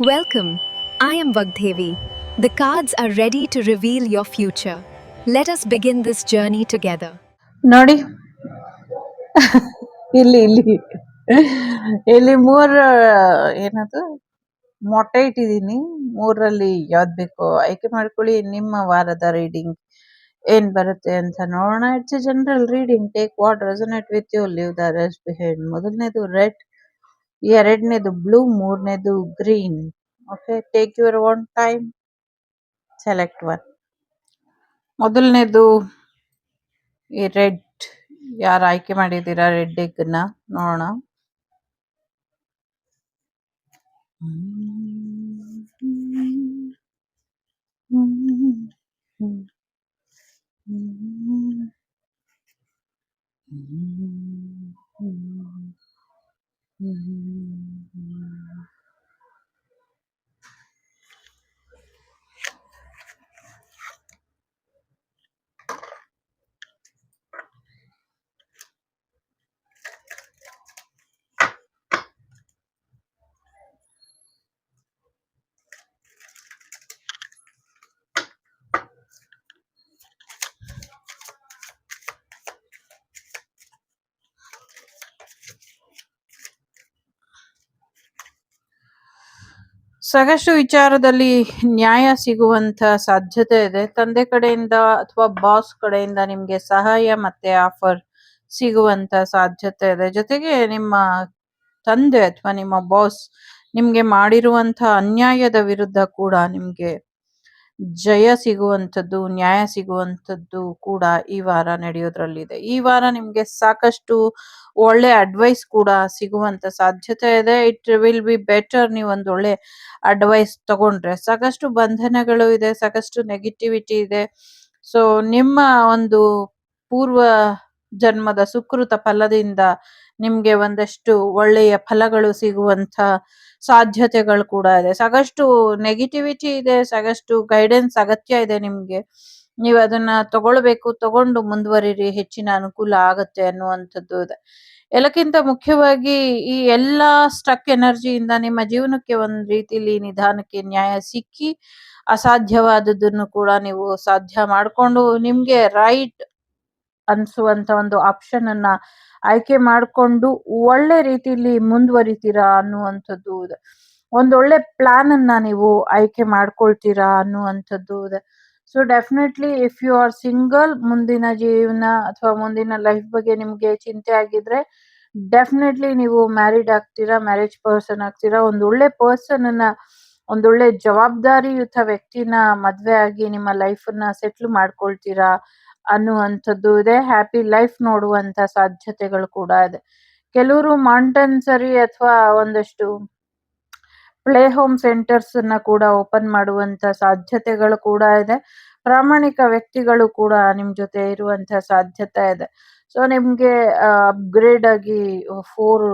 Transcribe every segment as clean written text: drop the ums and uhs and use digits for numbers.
Welcome. I am Vagdevi. The cards are ready to reveal your future. Let us begin this journey together. ನೋಡಿ ಇಲ್ಲಿ ಇಲ್ಲಿ ಏನದು ಮೊಟ್ಟೆ ಇಟ್ಟಿದ್ದೀನಿ. ಮೂರರಲ್ಲಿ ಯಾವ್ದು ಬೇಕೋ ಆಯ್ಕೆ ಮಾಡ್ಕೊಳ್ಳಿ. ನಿಮ್ಮ ವಾರದ ರೀಡಿಂಗ್ ಏನ್ ಬರುತ್ತೆ ಅಂತ ನೋಡೋಣ. It's a general reading. Take what resonate with you, leave the rest behind. ಮೊದಲನೇದು ರೆಡ್, ಎರಡನೇದು ಬ್ಲೂ, ಮೂರನೇದು green. Okay, take your own time, select one. ಮೊದಲನೇದು ಈ ರೆಡ್. ಯಾರು ಆಯ್ಕೆ ಮಾಡಿದ್ದೀರಾ ರೆಡ್ ಎಗ್ನ ನೋಡೋಣ. ಸಾಕಷ್ಟು ವಿಚಾರದಲ್ಲಿ ನ್ಯಾಯ ಸಿಗುವಂತ ಸಾಧ್ಯತೆ ಇದೆ. ತಂದೆ ಕಡೆಯಿಂದ ಅಥವಾ ಬಾಸ್ ಕಡೆಯಿಂದ ನಿಮ್ಗೆ ಸಹಾಯ ಮತ್ತೆ ಆಫರ್ ಸಿಗುವಂತ ಸಾಧ್ಯತೆ ಇದೆ. ಜೊತೆಗೆ ನಿಮ್ಮ ತಂದೆ ಅಥವಾ ನಿಮ್ಮ ಬಾಸ್ ನಿಮ್ಗೆ ಮಾಡಿರುವಂತ ಅನ್ಯಾಯದ ವಿರುದ್ಧ ಕೂಡ ನಿಮ್ಗೆ ಜಯ ಸಿಗುವಂಥದ್ದು, ನ್ಯಾಯ ಸಿಗುವಂಥದ್ದು ಕೂಡ ಈ ವಾರ ನಡೆಯೋದ್ರಲ್ಲಿದೆ. ಈ ವಾರ ನಿಮ್ಗೆ ಸಾಕಷ್ಟು ಒಳ್ಳೆ ಅಡ್ವೈಸ್ ಕೂಡ ಸಿಗುವಂತ ಸಾಧ್ಯತೆ ಇದೆ. ಇಟ್ ವಿಲ್ ಬಿ ಬೆಟರ್ ನೀವು ಒಂದು ಒಳ್ಳೆ ಅಡ್ವೈಸ್ ತಗೊಂಡ್ರೆ. ಸಾಕಷ್ಟು ಬಂಧನಗಳು ಇದೆ, ಸಾಕಷ್ಟು ನೆಗೆಟಿವಿಟಿ ಇದೆ. ಸೊ ನಿಮ್ಮ ಒಂದು ಪೂರ್ವ ಜನ್ಮದ ಸುಕೃತ ಫಲದಿಂದ ನಿಮ್ಗೆ ಒಂದಷ್ಟು ಒಳ್ಳೆಯ ಫಲಗಳು ಸಿಗುವಂತ ಸಾಧ್ಯತೆಗಳು ಕೂಡ ಇದೆ. ಸಾಕಷ್ಟು ನೆಗೆಟಿವಿಟಿ ಇದೆ, ಸಾಕಷ್ಟು ಗೈಡೆನ್ಸ್ ಅಗತ್ಯ ಇದೆ ನಿಮ್ಗೆ. ನೀವು ಅದನ್ನ ತಗೊಳ್ಬೇಕು, ತಗೊಂಡು ಮುಂದುವರಿರಿ, ಹೆಚ್ಚಿನ ಅನುಕೂಲ ಆಗತ್ತೆ ಅನ್ನುವಂಥದ್ದು ಇದೆ. ಎಲ್ಲಕ್ಕಿಂತ ಮುಖ್ಯವಾಗಿ ಈ ಎಲ್ಲಾ ಸ್ಟಕ್ ಎನರ್ಜಿಯಿಂದ ನಿಮ್ಮ ಜೀವನಕ್ಕೆ ಒಂದ್ ರೀತಿಲಿ ನಿಧಾನಕ್ಕೆ ನ್ಯಾಯ ಸಿಕ್ಕಿ ಅಸಾಧ್ಯವಾದದ್ದನ್ನು ಕೂಡ ನೀವು ಸಾಧ್ಯ ಮಾಡ್ಕೊಂಡು ನಿಮ್ಗೆ ರೈಟ್ ಅನ್ಸುವಂತ ಒಂದು ಆಪ್ಷನ್ ಅನ್ನ ಆಯ್ಕೆ ಮಾಡ್ಕೊಂಡು ಒಳ್ಳೆ ರೀತಿಲಿ ಮುಂದುವರಿತೀರಾ ಅನ್ನುವಂಥದ್ದು ಇದೆ. ಒಂದೊಳ್ಳೆ ಪ್ಲಾನ್ ಅನ್ನ ನೀವು ಆಯ್ಕೆ ಮಾಡ್ಕೊಳ್ತೀರಾ ಅನ್ನುವಂಥದ್ದು ಇದೆ. So definitely if you are single, ಮುಂದಿನ ಜೀವನ ಅಥವಾ ಮುಂದಿನ ಲೈಫ್ ಬಗ್ಗೆ ನಿಮ್ಗೆ ಚಿಂತೆ ಆಗಿದ್ರೆ ಡೆಫಿನೆಟ್ಲಿ ನೀವು ಮ್ಯಾರಿಡ್ ಆಗ್ತೀರಾ, ಮ್ಯಾರೇಜ್ ಪರ್ಸನ್ ಆಗ್ತೀರಾ. ಒಂದೊಳ್ಳೆ ಪರ್ಸನ್ ಅನ್ನ, ಒಂದೊಳ್ಳೆ ಜವಾಬ್ದಾರಿಯುತ ವ್ಯಕ್ತಿನ ಮದ್ವೆ ಆಗಿ ನಿಮ್ಮ ಲೈಫ್ ಅನ್ನ ಸೆಟ್ಲ್ ಮಾಡ್ಕೊಳ್ತೀರಾ ಅನ್ನುವಂಥದ್ದು ಇದೆ. ಹ್ಯಾಪಿ ಲೈಫ್ ನೋಡುವಂತ ಸಾಧ್ಯತೆಗಳು ಕೂಡ ಇದೆ. ಕೆಲವರು ಮಾಂಟನ್ಸರಿ ಅಥವಾ ಒಂದಷ್ಟು ಪ್ಲೇ ಹೋಮ್ ಸೆಂಟರ್ಸ್ ಅನ್ನ ಕೂಡ ಓಪನ್ ಮಾಡುವಂತ ಸಾಧ್ಯತೆಗಳು ಕೂಡ ಇದೆ. ಪ್ರಾಮಾಣಿಕ ವ್ಯಕ್ತಿಗಳು ಕೂಡ ನಿಮ್ ಜೊತೆ ಇರುವಂತ ಸಾಧ್ಯತೆ ಇದೆ. ಸೊ ನಿಮ್ಗೆ ಅಪ್ಗ್ರೇಡ್ ಆಗಿ 4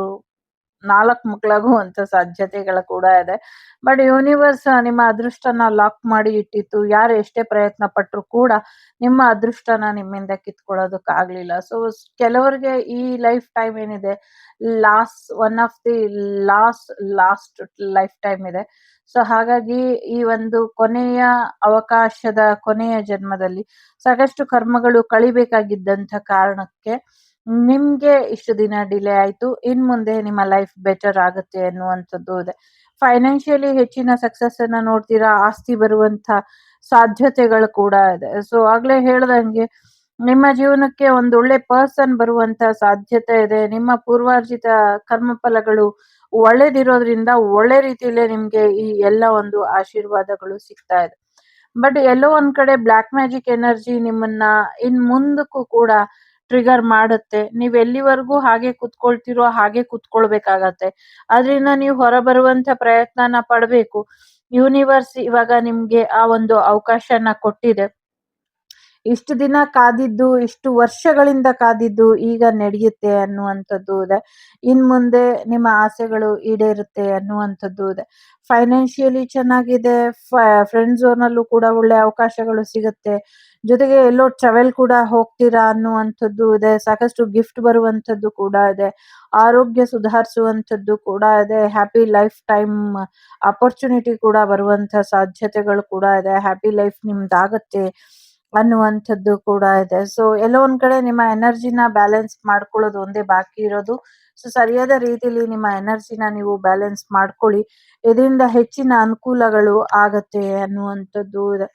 ಮಕ್ಕಳಾಗುವಂತ ಸಾಧ್ಯತೆಗಳು ಕೂಡ ಇದೆ. ಬಟ್ ಯೂನಿವರ್ಸ್ ನಿಮ್ಮ ಅದೃಷ್ಟನ ಲಾಕ್ ಮಾಡಿ ಇಟ್ಟಿತ್ತು. ಯಾರು ಎಷ್ಟೇ ಪ್ರಯತ್ನ ಪಟ್ಟರು ಕೂಡ ನಿಮ್ಮ ಅದೃಷ್ಟನ ನಿಮ್ಮಿಂದ ಕಿತ್ಕೊಳ್ಳೋದಕ್ಕಾಗ್ಲಿಲ್ಲ. ಸೊ ಕೆಲವರಿಗೆ ಈ ಲೈಫ್ ಟೈಮ್ ಏನಿದೆ, one of the last life time ಇದೆ. ಸೊ ಹಾಗಾಗಿ ಈ ಒಂದು ಕೊನೆಯ ಅವಕಾಶದ ಕೊನೆಯ ಜನ್ಮದಲ್ಲಿ ಸಾಕಷ್ಟು ಕರ್ಮಗಳು ಕಳಿಬೇಕಾಗಿದ್ದಂತ ಕಾರಣಕ್ಕೆ ನಿಮ್ಗೆ ಇಷ್ಟು ದಿನ ಡಿಲೇ ಆಯ್ತು. ಇನ್ ಮುಂದೆ ನಿಮ್ಮ ಲೈಫ್ ಬೆಟರ್ ಆಗುತ್ತೆ ಅನ್ನುವಂಥದ್ದು ಇದೆ. ಫೈನಾನ್ಷಿಯಲಿ ಹೆಚ್ಚಿನ ಸಕ್ಸಸ್ ಅನ್ನ ನೋಡ್ತೀರಾ, ಆಸ್ತಿ ಬರುವಂತ ಸಾಧ್ಯತೆಗಳು ಕೂಡ ಇದೆ. ಸೊ ಆಗ್ಲೇ ಹೇಳ್ದಂಗೆ ನಿಮ್ಮ ಜೀವನಕ್ಕೆ ಒಂದೊಳ್ಳೆ ಪರ್ಸನ್ ಬರುವಂತ ಸಾಧ್ಯತೆ ಇದೆ. ನಿಮ್ಮ ಪೂರ್ವಾರ್ಜಿತ ಕರ್ಮಫಲಗಳು ಒಳ್ಳೇದಿರೋದ್ರಿಂದ ಒಳ್ಳೆ ರೀತಿಯಲ್ಲೇ ನಿಮ್ಗೆ ಈ ಎಲ್ಲ ಒಂದು ಆಶೀರ್ವಾದಗಳು ಸಿಗ್ತಾ ಇದೆ. ಬಟ್ ಎಲ್ಲೋ ಒಂದ್ ಕಡೆ ಬ್ಲ್ಯಾಕ್ ಮ್ಯಾಜಿಕ್ ಎನರ್ಜಿ ನಿಮ್ಮನ್ನ ಇನ್ ಮುಂದಕ್ಕೂ ಕೂಡ ಟ್ರಿಗರ್ ಮಾಡುತ್ತೆ. ನೀವ್ ಎಲ್ಲಿವರೆಗೂ ಹಾಗೆ ಕುತ್ಕೊಳ್ತಿರೋ ಹಾಗೆ ಕುತ್ಕೊಳ್ಬೇಕಾಗತ್ತೆ. ಅದ್ರಿಂದ ನೀವು ಹೊರ ಬರುವಂತ ಪ್ರಯತ್ನನ ಪಡ್ಬೇಕು. ಯೂನಿವರ್ಸ್ ಇವಾಗ ನಿಮ್ಗೆ ಆ ಒಂದು ಅವಕಾಶನ ಕೊಟ್ಟಿದೆ. ಇಷ್ಟು ದಿನ ಕಾದಿದ್ದು, ಇಷ್ಟು ವರ್ಷಗಳಿಂದ ಕಾದಿದ್ದು ಈಗ ನಡೆಯುತ್ತೆ ಅನ್ನುವಂಥದ್ದು ಇದೆ. ಮುಂದೆ ನಿಮ್ಮ ಆಸೆಗಳು ಈಡೇರುತ್ತೆ ಅನ್ನುವಂಥದ್ದು ಇದೆ. ಫೈನಾನ್ಷಿಯಲಿ ಚೆನ್ನಾಗಿದೆ. ಫ್ರೆಂಡ್ ಝೋನಲ್ಲೂ ಕೂಡ ಒಳ್ಳೆ ಅವಕಾಶಗಳು ಸಿಗುತ್ತೆ. ಜೊತೆಗೆ ಎಲ್ಲೋ ಟ್ರಾವೆಲ್ ಕೂಡ ಹೋಗ್ತೀರಾ ಅನ್ನುವಂಥದ್ದು ಇದೆ. ಸಾಕಷ್ಟು ಗಿಫ್ಟ್ ಬರುವಂಥದ್ದು ಕೂಡ ಇದೆ. ಆರೋಗ್ಯ ಸುಧಾರಿಸುವಂಥದ್ದು ಕೂಡ ಇದೆ. ಹ್ಯಾಪಿ ಲೈಫ್ ಟೈಮ್ ಅಪರ್ಚುನಿಟಿ ಕೂಡ ಬರುವಂಥ ಸಾಧ್ಯತೆಗಳು ಕೂಡ ಇದೆ. ಹ್ಯಾಪಿ ಲೈಫ್ ನಿಮ್ದಾಗತ್ತೆ ಅನ್ನುವಂಥದ್ದು ಕೂಡ ಇದೆ. ಸೊ ಎಲ್ಲೋ ಒಂದ್ ಕಡೆ ನಿಮ್ಮ ಎನರ್ಜಿನ ಬ್ಯಾಲೆನ್ಸ್ ಮಾಡ್ಕೊಳ್ಳೋದು ಒಂದೇ ಬಾಕಿ ಇರೋದು. ಸೊ ಸರಿಯಾದ ರೀತಿಯಲ್ಲಿ ನಿಮ್ಮ ಎನರ್ಜಿನ ನೀವು ಬ್ಯಾಲೆನ್ಸ್ ಮಾಡ್ಕೊಳ್ಳಿ. ಇದರಿಂದ ಹೆಚ್ಚಿನ ಅನುಕೂಲಗಳು ಆಗತ್ತೆ ಅನ್ನುವಂಥದ್ದು ಇದೆ.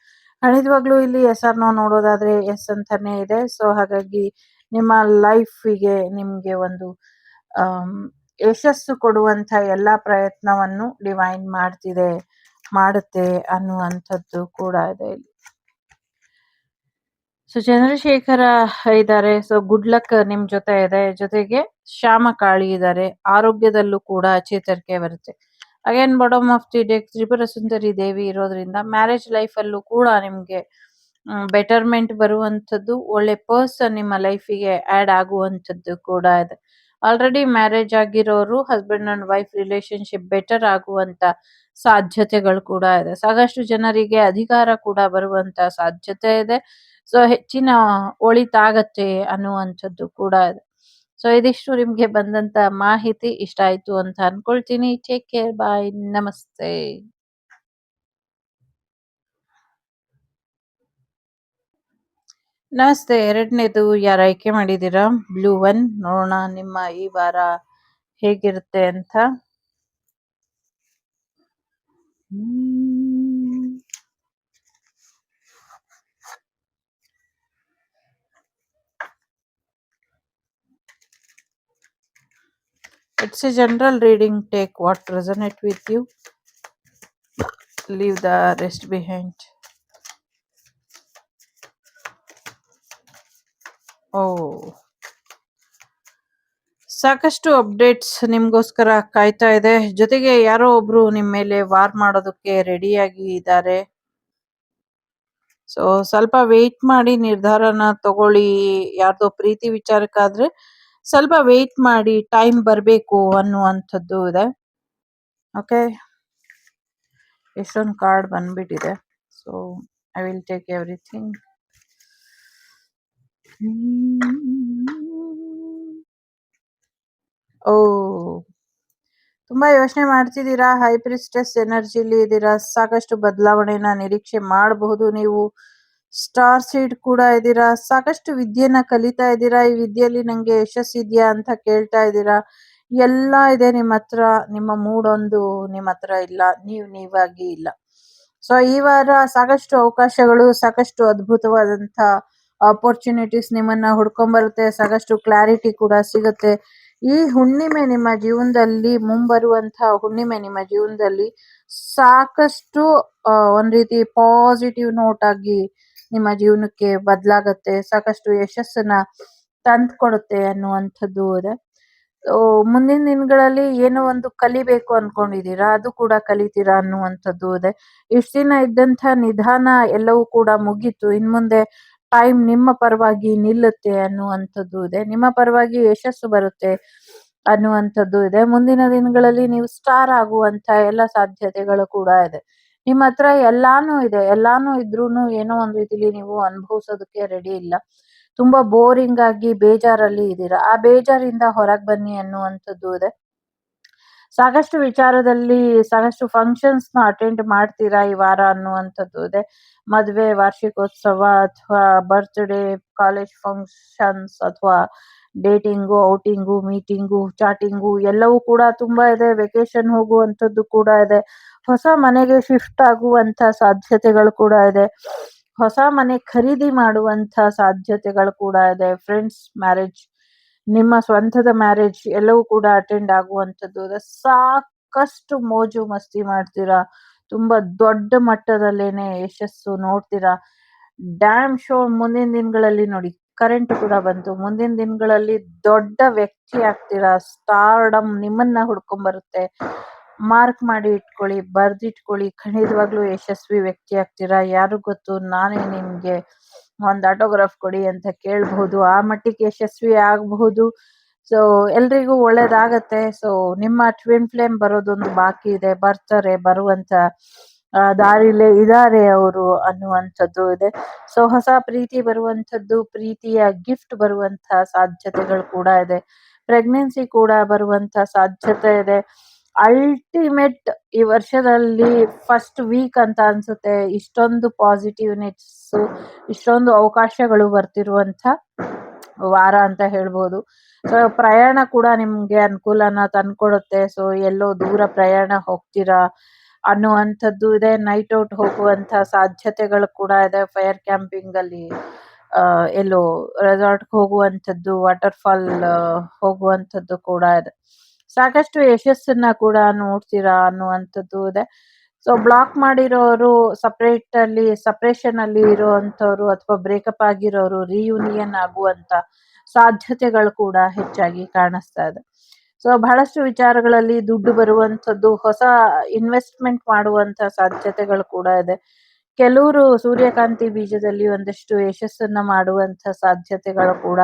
ಖಂಡಿತವಾಗ್ಲೂ ಇಲ್ಲಿ ಎಸ್ ಆರ್ ನೋ ನೋಡೋದಾದ್ರೆ ಎಸ್ ಅಂತಾನೆ ಇದೆ. ಸೊ ಹಾಗಾಗಿ ನಿಮ್ಮ ಲೈಫಿಗೆ ನಿಮ್ಗೆ ಒಂದು ಯಶಸ್ಸು ಕೊಡುವಂತ ಎಲ್ಲಾ ಪ್ರಯತ್ನವನ್ನು ಡಿವೈನ್ ಮಾಡುತ್ತೆ ಅನ್ನುವಂಥದ್ದು ಕೂಡ ಇದೆ ಇಲ್ಲಿ. ಸೊ ಚಂದ್ರಶೇಖರ ಇದ್ದಾರೆ. ಸೊ ಗುಡ್ ಲಕ್ ನಿಮ್ ಜೊತೆ ಇದೆ. ಜೊತೆಗೆ ಶ್ಯಾಮಕಾಳಿ ಇದ್ದಾರೆ. ಆರೋಗ್ಯದಲ್ಲೂ ಕೂಡ ಚೇತರಿಕೆ ಬರುತ್ತೆ. Again bottom of the deck Tripura Sundari Devi ಇರೋದ್ರಿಂದ ಮ್ಯಾರೇಜ್ ಲೈಫ್ ಅಲ್ಲೂ ಕೂಡ ನಿಮ್ಗೆ ಬೆಟರ್ಮೆಂಟ್ ಬರುವಂಥದ್ದು, ಒಳ್ಳೆ ಪರ್ಸನ್ ನಿಮ್ಮ ಲೈಫಿಗೆ ಆಡ್ ಆಗುವಂಥದ್ದು ಕೂಡ ಇದೆ. ಆಲ್ರೆಡಿ ಮ್ಯಾರೇಜ್ ಆಗಿರೋರು husband and wife relationship better ಆಗುವಂತ ಸಾಧ್ಯತೆಗಳು ಕೂಡ ಇದೆ. ಸಾಕಷ್ಟು ಜನರಿಗೆ ಅಧಿಕಾರ ಕೂಡ ಬರುವಂತ ಸಾಧ್ಯತೆ ಇದೆ. ಸೊ ಹೆಚ್ಚಿನ ಒಳಿತಾಗತ್ತೆ ಅನ್ನುವಂಥದ್ದು ಕೂಡ ಇದೆ. ಸೊ ಇದಿಷ್ಟು ನಿಮ್ಗೆ ಬಂದಂತ ಮಾಹಿತಿ ಇಷ್ಟ ಆಯ್ತು ಅಂತ ಅನ್ಕೊಳ್ತೀನಿ. ಟೇಕ್ ಕೇರ್, ಬಾಯ್, ನಮಸ್ತೆ. ನಮಸ್ತೆ. ಎರಡನೇದು ಯಾರು ಆಯ್ಕೆ ಮಾಡಿದೀರಾ? Blue one. ನೋಡೋಣ ನಿಮ್ಮ ಈ ವಾರ ಹೇಗಿರುತ್ತೆ ಅಂತ. It's a general reading. Take what resonate with you. Leave the rest behind. ಸಾಕಷ್ಟು ಅಪ್ಡೇಟ್ಸ್ ನಿಮ್ಗೋಸ್ಕರ ಕಾಯ್ತಾ ಇದೆ. ಜೊತೆಗೆ ಯಾರೋ ಒಬ್ರು ನಿಮ್ ಮೇಲೆ ವಾರ್ ಮಾಡೋದಕ್ಕೆ ರೆಡಿಯಾಗಿ ಇದ್ದಾರೆ. ಸೊ ಸ್ವಲ್ಪ ವೇಟ್ ಮಾಡಿ ನಿರ್ಧಾರನ ತಗೊಳ್ಳಿ. ಯಾರ್ದೋ ಪ್ರೀತಿ ವಿಚಾರಕ್ಕಾದ್ರೆ ಸ್ವಲ್ಪ ವೇಟ್ ಮಾಡಿ, ಟೈಮ್ ಬರಬೇಕು ಅನ್ನುವಂಥದ್ದು ಇದೆ. ಓಕೆ, ಎಷ್ಟೊಂದು ಕಾರ್ಡ್ ಬಂದ್ಬಿಟ್ಟಿದೆ. So I will take everything. ತುಂಬಾ ಯೋಚನೆ ಮಾಡ್ತಿದ್ದೀರಾ. ಹೈ ಪ್ರಿಸ್ಟೆಸ್ ಎನರ್ಜಿಲಿ ಇದ್ದೀರಾ. ಸಾಕಷ್ಟು ಬದಲಾವಣೆನ ನಿರೀಕ್ಷೆ ಮಾಡಬಹುದು ನೀವು. ಸ್ಟಾರ್ ಸೀಡ್ ಕೂಡ ಇದ್ದೀರಾ. ಸಾಕಷ್ಟು ವಿದ್ಯೆನ ಕಲಿತಾ ಇದ್ದೀರಾ. ಈ ವಿದ್ಯೆಯಲ್ಲಿ ನಂಗೆ ಯಶಸ್ಸಿದ್ಯಾ ಅಂತ ಕೇಳ್ತಾ ಇದ್ದೀರಾ. ಎಲ್ಲ ಇದೆ ನಿಮ್ಮ ಹತ್ರ. ನಿಮ್ಮ ಮೂಡೊಂದು ನಿಮ್ಮ ಹತ್ರ ಇಲ್ಲ. ನೀವಾಗಿ ಇಲ್ಲ. ಸೊ ಈ ವಾರ ಸಾಕಷ್ಟು ಅವಕಾಶಗಳು, ಸಾಕಷ್ಟು ಅದ್ಭುತವಾದಂತ ಆಪರ್ಚುನಿಟೀಸ್ ನಿಮ್ಮನ್ನ ಹುಡ್ಕೊಂಡ್ಬರುತ್ತೆ. ಸಾಕಷ್ಟು ಕ್ಲಾರಿಟಿ ಕೂಡ ಸಿಗುತ್ತೆ. ಈ ಹುಣ್ಣಿಮೆ ನಿಮ್ಮ ಜೀವನದಲ್ಲಿ, ಮುಂಬರುವಂತಹ ಹುಣ್ಣಿಮೆ ನಿಮ್ಮ ಜೀವನದಲ್ಲಿ ಸಾಕಷ್ಟು ಒಂದ್ ರೀತಿ ಪಾಸಿಟಿವ್ ನೋಟ್ ಆಗಿ ನಿಮ್ಮ ಜೀವನಕ್ಕೆ ಬದಲಾಗತ್ತೆ. ಸಾಕಷ್ಟು ಯಶಸ್ಸನ್ನ ತಂದ್ಕೊಡುತ್ತೆ ಅನ್ನುವಂಥದ್ದು ಇದೆ. ಮುಂದಿನ ದಿನಗಳಲ್ಲಿ ಏನೋ ಒಂದು ಕಲಿಬೇಕು ಅನ್ಕೊಂಡಿದೀರಾ, ಅದು ಕೂಡ ಕಲಿತೀರಾ ಅನ್ನುವಂಥದ್ದು ಇದೆ. ಇಷ್ಟ ದಿನ ಇದ್ದಂಥ ನಿಧಾನ ಎಲ್ಲವೂ ಕೂಡ ಮುಗೀತು. ಇನ್ಮುಂದೆ ಟೈಮ್ ನಿಮ್ಮ ಪರವಾಗಿ ನಿಲ್ಲುತ್ತೆ ಅನ್ನುವಂಥದ್ದು ಇದೆ. ನಿಮ್ಮ ಪರವಾಗಿ ಯಶಸ್ಸು ಬರುತ್ತೆ ಅನ್ನುವಂಥದ್ದು ಇದೆ. ಮುಂದಿನ ದಿನಗಳಲ್ಲಿ ನೀವು ಸ್ಟಾರ್ ಆಗುವಂತ ಎಲ್ಲ ಸಾಧ್ಯತೆಗಳು ಕೂಡ ಇದೆ. ನಿಮ್ಮ ಹತ್ರ ಎಲ್ಲಾನು ಇದೆ. ಎಲ್ಲಾನು ಇದ್ರೂನು ಏನೋ ಒಂದ್ ರೀತಿಲಿ ನೀವು ಅನುಭವಿಸೋದಕ್ಕೆ ರೆಡಿ ಇಲ್ಲ. ತುಂಬಾ ಬೋರಿಂಗ್ ಆಗಿ ಬೇಜಾರಲ್ಲಿ ಇದ್ದೀರಾ. ಆ ಬೇಜಾರಿಂದ ಹೊರಗ್ ಬನ್ನಿ ಅನ್ನುವಂಥದ್ದು ಇದೆ. ಸಾಕಷ್ಟು ವಿಚಾರದಲ್ಲಿ ಸಾಕಷ್ಟು ಫಂಕ್ಷನ್ಸ್ ನ ಅಟೆಂಡ್ ಮಾಡ್ತೀರಾ ಈ ವಾರ ಅನ್ನುವಂಥದ್ದು ಇದೆ. ಮದ್ವೆ, ವಾರ್ಷಿಕೋತ್ಸವ ಅಥವಾ ಬರ್ತ್ಡೇ, ಕಾಲೇಜ್ ಫಂಕ್ಷನ್ಸ್ ಅಥವಾ ಡೇಟಿಂಗು, ಔಟಿಂಗು, ಮೀಟಿಂಗು, ಚಾಟಿಂಗು ಎಲ್ಲವೂ ಕೂಡ ತುಂಬಾ ಇದೆ. ವೆಕೇಶನ್ ಹೋಗುವಂಥದ್ದು ಕೂಡ ಇದೆ. ಹೊಸ ಮನೆಗೆ ಶಿಫ್ಟ್ ಆಗುವಂತ ಸಾಧ್ಯತೆಗಳು ಕೂಡ ಇದೆ. ಹೊಸ ಮನೆ ಖರೀದಿ ಮಾಡುವಂತ ಸಾಧ್ಯತೆಗಳು ಕೂಡ ಇದೆ. ಫ್ರೆಂಡ್ಸ್ ಮ್ಯಾರೇಜ್, ನಿಮ್ಮ ಸ್ವಂತದ ಮ್ಯಾರೇಜ್ ಎಲ್ಲವೂ ಕೂಡ ಅಟೆಂಡ್ ಆಗುವಂಥದ್ದು ಇದೆ. ಸಾಕಷ್ಟು ಮೋಜು ಮಸ್ತಿ ಮಾಡ್ತೀರಾ. ತುಂಬಾ ದೊಡ್ಡ ಮಟ್ಟದಲ್ಲೇನೆ ಯಶಸ್ಸು ನೋಡ್ತೀರಾ. ಡ್ಯಾಮ್ ಶೋರ್ ಮುಂದಿನ ದಿನಗಳಲ್ಲಿ ನೋಡಿ, ಕರೆಂಟ್ ಕೂಡ ಬಂತು. ಮುಂದಿನ ದಿನಗಳಲ್ಲಿ ದೊಡ್ಡ ವ್ಯಕ್ತಿ ಆಗ್ತೀರಾ. ಸ್ಟಾರ್ಡಮ್ ನಿಮ್ಮನ್ನ ಹುಡ್ಕೊಂಡ್ ಬರುತ್ತೆ. ಮಾರ್ಕ್ ಮಾಡಿ ಇಟ್ಕೊಳ್ಳಿ, ಬರ್ದಿಟ್ಕೊಳ್ಳಿ. ಖಂಡಿತವಾಗ್ಲೂ ಯಶಸ್ವಿ ವ್ಯಕ್ತಿ ಆಗ್ತೀರಾ. ಯಾರು ಗೊತ್ತು, ನಾನೇ ನಿಮ್ಗೆ ಒಂದು ಆಟೋಗ್ರಾಫ್ ಕೊಡಿ ಅಂತ ಕೇಳಬಹುದು. ಆ ಮಟ್ಟಿಗೆ ಯಶಸ್ವಿ ಆಗಬಹುದು. ಸೊ ಎಲ್ರಿಗೂ ಒಳ್ಳೇದಾಗತ್ತೆ. ಸೊ ನಿಮ್ಮ ಟ್ವಿನ್ ಫ್ಲೇಮ್ ಬರೋದೊಂದು ಬಾಕಿ ಇದೆ, ಬರ್ತಾರೆ, ಬರುವಂತ ದಾರಿಲೇ ಇದ್ದಾರೆ ಅವರು ಅನ್ನುವಂಥದ್ದು ಇದೆ. ಸೊ ಹೊಸ ಪ್ರೀತಿ ಬರುವಂಥದ್ದು, ಪ್ರೀತಿಯ ಗಿಫ್ಟ್ ಬರುವಂತ ಸಾಧ್ಯತೆಗಳು ಕೂಡ ಇದೆ. ಪ್ರೆಗ್ನೆನ್ಸಿ ಕೂಡ ಬರುವಂತ ಸಾಧ್ಯತೆ ಇದೆ. ಅಲ್ಟಿಮೇಟ್ ಈ ವರ್ಷದಲ್ಲಿ ಫಸ್ಟ್ ವೀಕ್ ಅಂತ ಅನ್ಸುತ್ತೆ ಇಷ್ಟೊಂದು ಪಾಸಿಟಿವ್ನೆಸ್, ಇಷ್ಟೊಂದು ಅವಕಾಶಗಳು ಬರ್ತಿರುವಂತ ವಾರ ಅಂತ ಹೇಳ್ಬೋದು. ಸೊ ಪ್ರಯಾಣ ಕೂಡ ನಿಮ್ಗೆ ಅನುಕೂಲನ ತಂದ್ಕೊಡುತ್ತೆ. ಸೊ ಎಲ್ಲೋ ದೂರ ಪ್ರಯಾಣ ಹೋಗ್ತೀರಾ ಅನ್ನುವಂಥದ್ದು ಇದೆ. ನೈಟ್ ಔಟ್ ಹೋಗುವಂತ ಸಾಧ್ಯತೆಗಳು ಕೂಡ ಇದೆ. ಫೈರ್ ಕ್ಯಾಂಪಿಂಗ್ ಅಲ್ಲಿ ಎಲ್ಲೋ ರೆಸಾರ್ಟ್ ಹೋಗುವಂಥದ್ದು, ವಾಟರ್ ಫಾಲ್ ಹೋಗುವಂಥದ್ದು ಕೂಡ ಇದೆ. ಸಾಕಷ್ಟು ಯಶಸ್ಸನ್ನ ಕೂಡ ನೋಡ್ತೀರಾ ಅನ್ನುವಂಥದ್ದು ಇದೆ. ಸೊ ಬ್ಲಾಕ್ ಮಾಡಿರೋರು, ಸಪ್ರೇಷನ್ ಅಲ್ಲಿ ಇರುವಂತವ್ರು ಅಥವಾ ಬ್ರೇಕಪ್ ಆಗಿರೋರು ರಿಯೂನಿಯನ್ ಆಗುವಂತ ಸಾಧ್ಯತೆಗಳು ಕೂಡ ಹೆಚ್ಚಾಗಿ ಕಾಣಿಸ್ತಾ ಇದೆ. ಸೊ ಬಹಳಷ್ಟು ವಿಚಾರಗಳಲ್ಲಿ ದುಡ್ಡು ಬರುವಂಥದ್ದು, ಹೊಸ ಇನ್ವೆಸ್ಟ್ಮೆಂಟ್ ಮಾಡುವಂತ ಸಾಧ್ಯತೆಗಳು ಕೂಡ ಇದೆ. ಕೆಲವರು ಸೂರ್ಯಕಾಂತಿ ಬೀಜದಲ್ಲಿ ಒಂದಷ್ಟು ಯಶಸ್ಸನ್ನ ಮಾಡುವಂತ ಸಾಧ್ಯತೆಗಳು ಕೂಡ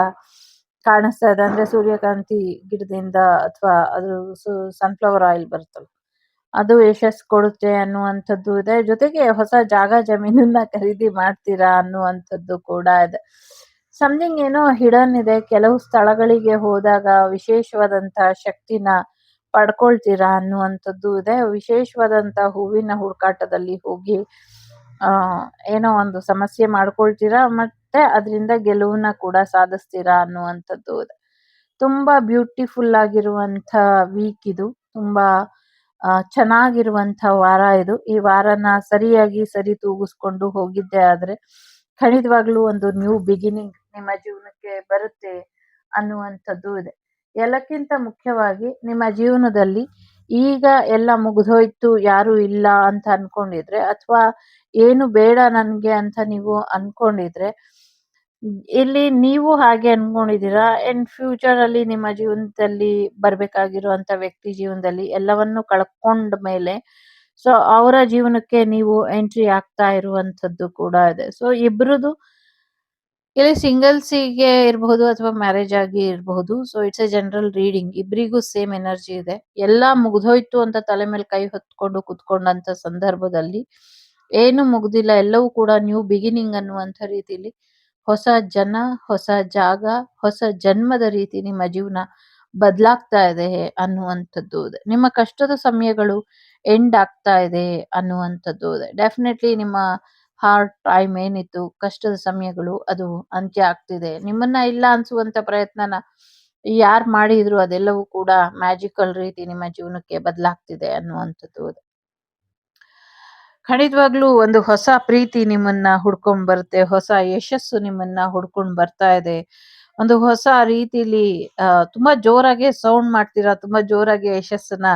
ಕಾಣಿಸ್ತಾ ಇದೆ. ಅಂದ್ರೆ ಸೂರ್ಯಕಾಂತಿ ಗಿಡದಿಂದ ಅಥವಾ ಅದು ಸನ್ಫ್ಲವರ್ ಆಯಿಲ್ ಬರುತ್ತಲ್ಲ, ಅದು ಯಶಸ್ಸು ಕೊಡುತ್ತೆ ಅನ್ನುವಂಥದ್ದು ಇದೆ. ಜೊತೆಗೆ ಹೊಸ ಜಾಗ ಜಮೀನನ್ನ ಖರೀದಿ ಮಾಡ್ತೀರಾ ಅನ್ನುವಂಥದ್ದು ಕೂಡ ಇದೆ. ಸಮಥಿಂಗ್ ಏನೋ ಹಿಡನ್ ಇದೆ. ಕೆಲವು ಸ್ಥಳಗಳಿಗೆ ಹೋದಾಗ ವಿಶೇಷವಾದಂತ ಶಕ್ತಿನ ಪಡ್ಕೊಳ್ತೀರಾ ಅನ್ನುವಂಥದ್ದು ಇದೆ. ವಿಶೇಷವಾದಂತ ಹೂವಿನ ಹುಡುಕಾಟದಲ್ಲಿ ಹೋಗಿ ಏನೋ ಒಂದು ಸಮಸ್ಯೆ ಮಾಡ್ಕೊಳ್ತೀರಾ, ಮತ್ತೆ ಅದರಿಂದ ಗೆಲುವನ್ನ ಕೂಡ ಸಾಧಿಸ್ತೀರಾ ಅನ್ನುವಂಥದ್ದು ಇದೆ. ತುಂಬಾ ಬ್ಯೂಟಿಫುಲ್ ಆಗಿರುವಂತ ವೀಕ್ ಇದು. ತುಂಬಾ ಚೆನ್ನಾಗಿರುವಂತ ವಾರ ಇದು. ಈ ವಾರನ ಸರಿಯಾಗಿ ಸರಿ ತೂಗಿಸ್ಕೊಂಡು ಹೋಗಿದ್ದೆ ಆದ್ರೆ ಖಂಡಿತವಾಗ್ಲೂ ಒಂದು ನ್ಯೂ ಬಿಗಿನಿಂಗ್ ನಿಮ್ಮ ಜೀವನಕ್ಕೆ ಬರುತ್ತೆ ಅನ್ನುವಂಥದ್ದು ಇದೆ. ಎಲ್ಲಕ್ಕಿಂತ ಮುಖ್ಯವಾಗಿ ನಿಮ್ಮ ಜೀವನದಲ್ಲಿ ಈಗ ಎಲ್ಲ ಮುಗಿದೋಯ್ತು, ಯಾರು ಇಲ್ಲ ಅಂತ ಅನ್ಕೊಂಡಿದ್ರೆ, ಅಥವಾ ಏನು ಬೇಡ ನನ್ಗೆ ಅಂತ ನೀವು ಅನ್ಕೊಂಡಿದ್ರೆ, ಇಲ್ಲಿ ನೀವು ಹಾಗೆ ಅನ್ಕೊಂಡಿದೀರಾ ಇನ್ ಫ್ಯೂಚರ್ ಅಲ್ಲಿ ನಿಮ್ಮ ಜೀವನದಲ್ಲಿ ಬರ್ಬೇಕಾಗಿರುವಂತ ವ್ಯಕ್ತಿ ಜೀವನದಲ್ಲಿ ಎಲ್ಲವನ್ನೂ ಕಳ್ಕೊಂಡ ಮೇಲೆ ಸೊ ಅವರ ಜೀವನಕ್ಕೆ ನೀವು ಎಂಟ್ರಿ ಆಗ್ತಾ ಇರುವಂತದ್ದು ಕೂಡ ಇದೆ. ಸೊ ಇಬ್ರದು ಇಲ್ಲಿ ಸಿಂಗಲ್ಸಿಗೆ ಇರಬಹುದು ಅಥವಾ ಮ್ಯಾರೇಜ್ ಆಗಿ ಇರಬಹುದು. So it's a general reading. ಇಬ್ರಿಗೂ ಸೇಮ್ ಎನರ್ಜಿ ಇದೆ. ಎಲ್ಲಾ ಮುಗ್ದೋಯ್ತು ಅಂತ ತಲೆ ಮೇಲೆ ಕೈ ಹೊತ್ಕೊಂಡು ಕುತ್ಕೊಂಡಂತ ಸಂದರ್ಭದಲ್ಲಿ ಏನು ಮುಗ್ದಿಲ್ಲ, ಎಲ್ಲವೂ ಕೂಡ ನ್ಯೂ ಬಿಗಿನಿಂಗ್ ಅನ್ನುವಂಥ ರೀತಿಲಿ ಹೊಸ ಜನ, ಹೊಸ ಜಾಗ, ಹೊಸ ಜನ್ಮದ ರೀತಿ ನಿಮ್ಮ ಜೀವನ ಬದಲಾಗ್ತಾ ಇದೆ ಅನ್ನುವಂಥದ್ದು ಇದೆ. ನಿಮ್ಮ ಕಷ್ಟದ ಸಮಯಗಳು ಎಂಡ್ ಆಗ್ತಾ ಇದೆ ಅನ್ನುವಂಥದ್ದು ಇದೆ. ಡೆಫಿನೆಟ್ಲಿ ನಿಮ್ಮ ಹಾರ್ಡ್ ಟೈಮ್ ಏನಿತ್ತು, ಕಷ್ಟದ ಸಮಯಗಳು ಅದು ಅಂತ್ಯ ಆಗ್ತಿದೆ. ನಿಮ್ಮನ್ನ ಇಲ್ಲ ಅನ್ಸುವಂತ ಪ್ರಯತ್ನನ ಯಾರ್ ಮಾಡಿದ್ರು ಅದೆಲ್ಲವೂ ಕೂಡ ಮ್ಯಾಜಿಕಲ್ ರೀತಿ ನಿಮ್ಮ ಜೀವನಕ್ಕೆ ಬದಲಾಗ್ತಿದೆ ಅನ್ನುವಂಥದ್ದು ಇದೆ. ಖಂಡಿತವಾಗ್ಲೂ ಒಂದು ಹೊಸ ಪ್ರೀತಿ ನಿಮ್ಮನ್ನ ಹುಡ್ಕೊಂಡ್ ಬರುತ್ತೆ. ಹೊಸ ಯಶಸ್ಸು ನಿಮ್ಮನ್ನ ಹುಡ್ಕೊಂಡ್ ಬರ್ತಾ ಇದೆ. ಒಂದು ಹೊಸ ರೀತಿಲಿ ತುಂಬಾ ಜೋರಾಗಿ ಸೌಂಡ್ ಮಾಡ್ತೀರಾ, ತುಂಬಾ ಜೋರಾಗಿ ಯಶಸ್ಸನ್ನ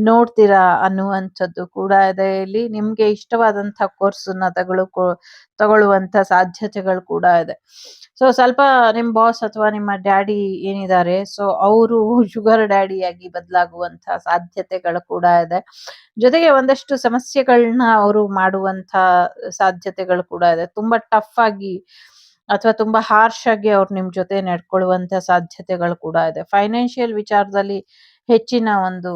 ನೋಡ್ತೀರಾ ಅನ್ನುವಂಥದ್ದು ಕೂಡ ಇದೆ. ಇಲ್ಲಿ ನಿಮ್ಗೆ ಇಷ್ಟವಾದಂತ ಕೋರ್ಸನ್ನ ತಗೊಳ್ಳುವಂತ ಸಾಧ್ಯತೆಗಳು ಕೂಡ ಇದೆ. ಸೊ ಸ್ವಲ್ಪ ನಿಮ್ ಬಾಸ್ ಅಥವಾ ನಿಮ್ಮ ಡ್ಯಾಡಿ ಏನಿದ್ದಾರೆ, ಸೊ ಅವರು ಶುಗರ್ ಡ್ಯಾಡಿ ಆಗಿ ಬದಲಾಗುವಂತ ಸಾಧ್ಯತೆಗಳು ಕೂಡ ಇದೆ. ಜೊತೆಗೆ ಒಂದಷ್ಟು ಸಮಸ್ಯೆಗಳನ್ನ ಅವರು ಮಾಡುವಂತ ಸಾಧ್ಯತೆಗಳು ಕೂಡ ಇದೆ. ತುಂಬಾ ಟಫ್ ಆಗಿ ಅಥವಾ ತುಂಬಾ ಹಾರ್ಶ್ ಆಗಿ ಅವ್ರು ನಿಮ್ ಜೊತೆ ನಡ್ಕೊಳ್ಳುವಂತ ಸಾಧ್ಯತೆಗಳು ಕೂಡ ಇದೆ. ಫೈನಾನ್ಷಿಯಲ್ ವಿಚಾರದಲ್ಲಿ ಹೆಚ್ಚಿನ ಒಂದು